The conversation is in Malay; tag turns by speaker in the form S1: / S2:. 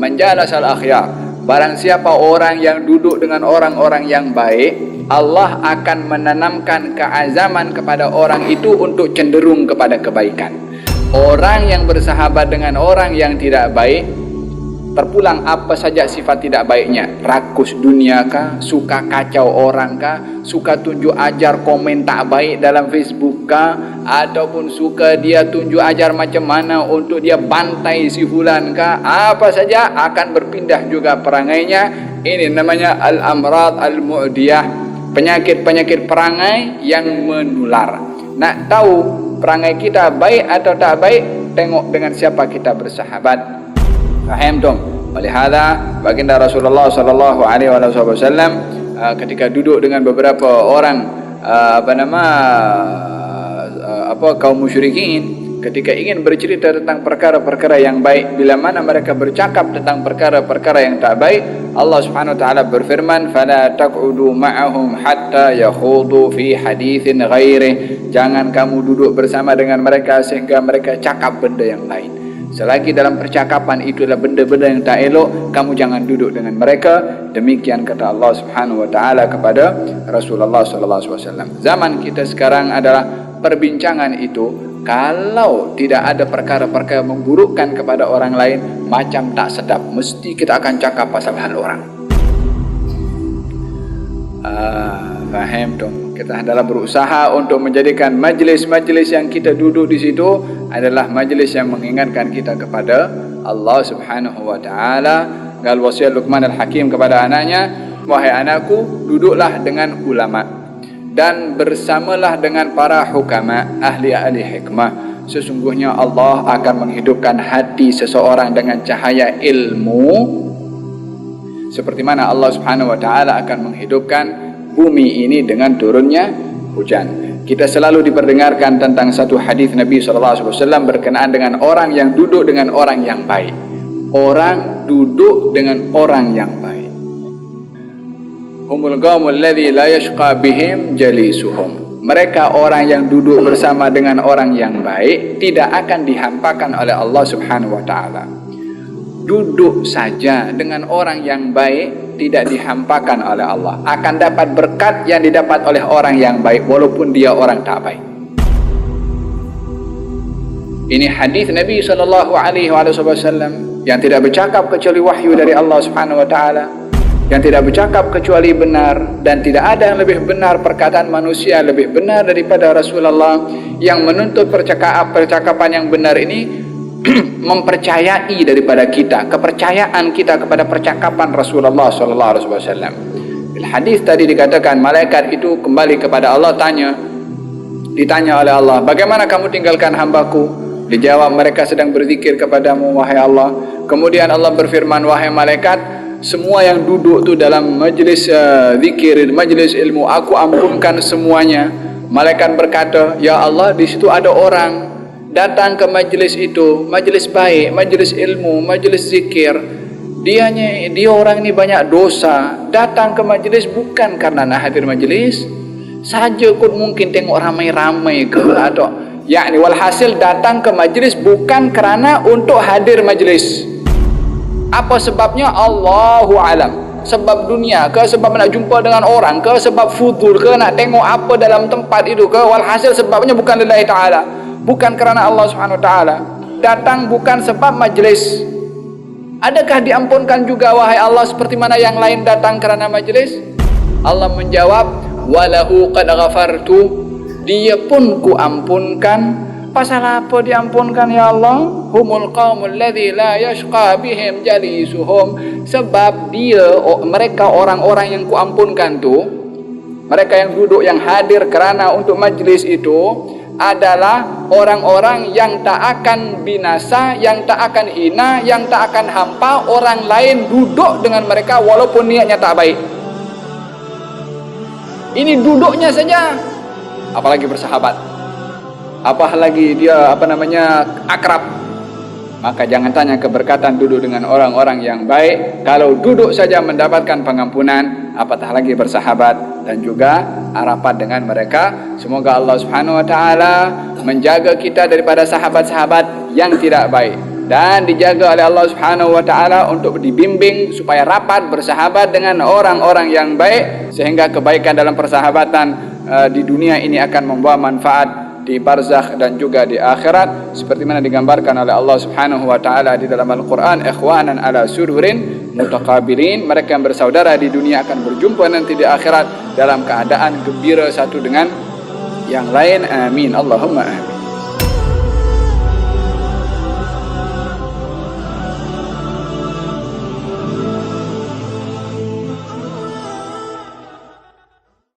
S1: man jalasal akhyar, barang siapa orang yang duduk dengan orang-orang yang baik, Allah akan menanamkan keazaman kepada orang itu untuk cenderung kepada kebaikan. Orang yang bersahabat dengan orang yang tidak baik, terpulang apa saja sifat tidak baiknya. Rakus dunia kah, suka kacau orang kah, suka tunjuk ajar komen tak baik dalam Facebook kah, ataupun suka dia tunjuk ajar macam mana untuk dia bantai si fulan kah, apa saja akan berpindah juga perangainya. Ini namanya al-amrad al-mu'diyah, penyakit-penyakit perangai yang menular. Nak tahu perangai kita baik atau tak baik, tengok dengan siapa kita bersahabat. Faham dong? Oleh hadza baginda Rasulullah sallallahu alaihi wasallam ketika duduk dengan beberapa orang kaum musyrikin, ketika ingin bercerita tentang perkara-perkara yang baik, bila mana mereka bercakap tentang perkara-perkara yang tak baik, Allah Subhanahu wa taala berfirman, "Fala taq'udu ma'ahum hatta yakhudu fi haditsin ghairi." Jangan kamu duduk bersama dengan mereka sehingga mereka cakap benda yang lain. Selagi dalam percakapan itu adalah benda-benda yang tak elok, kamu jangan duduk dengan mereka. Demikian kata Allah Subhanahu wa taala kepada Rasulullah sallallahu alaihi wasallam. Zaman kita sekarang adalah perbincangan itu, kalau tidak ada perkara-perkara memburukkan kepada orang lain, macam tak sedap, mesti kita akan cakap pasal hal orang. Faham dong? Kita adalah berusaha untuk menjadikan majlis-majlis yang kita duduk di situ adalah majlis yang mengingatkan kita kepada Allah Subhanahu wa taala. Gal wasiat Luqman al-Hakim kepada anaknya, "Wahai anakku, duduklah dengan ulama dan bersamalah dengan para hukama, ahli-ahli hikmah. Sesungguhnya Allah akan menghidupkan hati seseorang dengan cahaya ilmu, seperti mana Allah Subhanahu wa taala akan menghidupkan bumi ini dengan turunnya hujan." Kita selalu diperdengarkan tentang satu hadis Nabi SAW berkenaan dengan orang yang duduk dengan orang yang baik. Orang duduk dengan orang yang baik. Humul qaumul ladzi la yashqa bihim jalisuhum. Mereka orang yang duduk bersama dengan orang yang baik tidak akan dihampakan oleh Allah Subhanahu wa taala. Duduk saja dengan orang yang baik tidak dihampakan oleh Allah, akan dapat berkat yang didapat oleh orang yang baik walaupun dia orang tak baik. Ini hadis Nabi sallallahu alaihi wasallam yang tidak bercakap kecuali wahyu dari Allah Subhanahu wa taala, yang tidak bercakap kecuali benar, dan tidak ada yang lebih benar perkataan manusia lebih benar daripada Rasulullah yang menuntut percakapan yang benar ini mempercayai daripada kita, kepercayaan kita kepada percakapan Rasulullah sallallahu alaihi wasallam. Di hadis tadi dikatakan malaikat itu kembali kepada Allah, ditanya oleh Allah, "Bagaimana kamu tinggalkan hambaku?" Dijawab, "Mereka sedang berzikir kepadamu wahai Allah." Kemudian Allah berfirman, "Wahai malaikat, semua yang duduk tu dalam majlis zikir, majlis ilmu, aku ampunkan semuanya." Malaikat berkata, "Ya Allah, di situ ada orang datang ke majlis itu, majlis baik, majlis ilmu, majlis zikir. Dia orang ini banyak dosa. Datang ke majlis bukan karena nak hadir majlis saja, kot mungkin tengok ramai-ramai ke, atau yakni walhasil datang ke majlis bukan kerana untuk hadir majlis. Apa sebabnya? Allahu alam. Sebab dunia ke, sebab nak jumpa dengan orang ke, sebab fudul ke, nak tengok apa dalam tempat itu ke, walhasil sebabnya bukan lillahi ta'ala, bukan kerana Allah Subhanahu wa taala. Datang bukan sebab majlis. Adakah diampunkan juga wahai Allah seperti mana yang lain datang kerana majlis? Allah menjawab, "Walahu qad ghafartu." Dia pun ku ampunkan. Pasal apa diampunkan ya Allah? Humul qaumul ladzi la yashqa bihim jalisuhum. Sebab mereka orang-orang yang ku ampunkan tu, mereka yang duduk, yang hadir kerana untuk majlis itu adalah orang-orang yang tak akan binasa, yang tak akan hina, yang tak akan hampa orang lain duduk dengan mereka walaupun niatnya tak baik. Ini duduknya saja, apalagi bersahabat, apalagi dia akrab. Maka jangan tanya keberkatan duduk dengan orang-orang yang baik. Kalau duduk saja mendapatkan pengampunan, apatah lagi bersahabat dan juga rapat dengan mereka. Semoga Allah Subhanahu wa taala menjaga kita daripada sahabat-sahabat yang tidak baik. dan dijaga oleh Allah Subhanahu wa taala untuk dibimbing supaya rapat bersahabat dengan orang-orang yang baik, sehingga kebaikan dalam persahabatan di dunia ini akan membawa manfaat di barzakh dan juga di akhirat, seperti mana digambarkan oleh Allah Subhanahu wa taala di dalam Al-Qur'an, ikhwanan ala sururin mutaqabilin, mereka yang bersaudara di dunia akan berjumpa nanti di akhirat dalam keadaan gembira satu dengan yang lain. Amin, Allahumma amin.